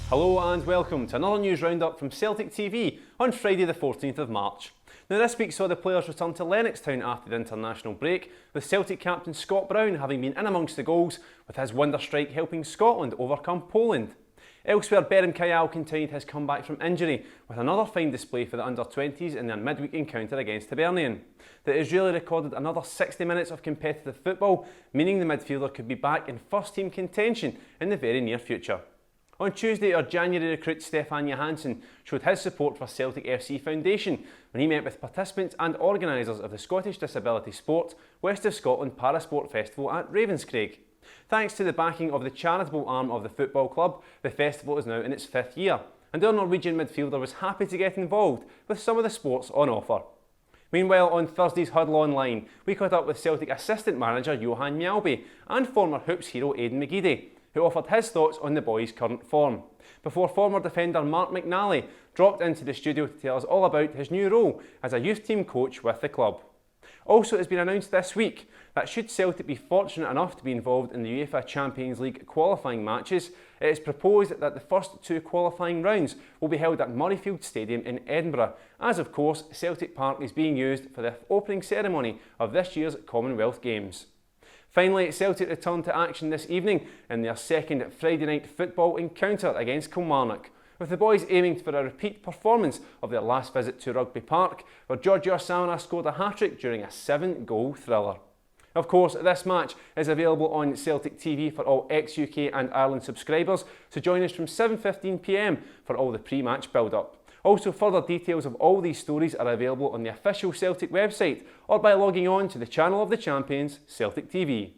Hello and welcome to another news roundup from Celtic TV on Friday the 14th of March. Now this week saw the players return to Lennoxtown after the international break, with Celtic captain Scott Brown having been in amongst the goals, with his wonder strike helping Scotland overcome Poland. Elsewhere, McKay has come back from injury, with another fine display for the under-20s in their midweek encounter against Hibernian. The Israeli recorded another 60 minutes of competitive football, meaning the midfielder could be back in first-team contention in the very near future. On Tuesday, our January recruit Stefan Johansson showed his support for Celtic FC Foundation when he met with participants and organisers of the Scottish Disability Sport West of Scotland Parasport Festival at Ravenscraig. Thanks to the backing of the charitable arm of the football club, the festival is now in its 5th year, and our Norwegian midfielder was happy to get involved with some of the sports on offer. Meanwhile, on Thursday's Huddle Online, we caught up with Celtic assistant manager Johan Mjalby and former Hoops hero Aidan McGeady, who offered his thoughts on the boys' current form, before former defender Mark McNally dropped into the studio to tell us all about his new role as a youth team coach with the club. Also, it has been announced this week that should Celtic be fortunate enough to be involved in the UEFA Champions League qualifying matches, it is proposed that the first 2 qualifying rounds will be held at Murrayfield Stadium in Edinburgh, as of course Celtic Park is being used for the opening ceremony of this year's Commonwealth Games. Finally, Celtic return to action this evening in their second Friday night football encounter against Kilmarnock, with the boys aiming for a repeat performance of their last visit to Rugby Park, where Giorgio Samana scored a hat-trick during a 7-goal thriller. Of course, this match is available on Celtic TV for all ex-UK and Ireland subscribers, so join us from 7:15 PM for all the pre-match build-up. Also, further details of all these stories are available on the official Celtic website or by logging on to the Channel of the Champions, Celtic TV.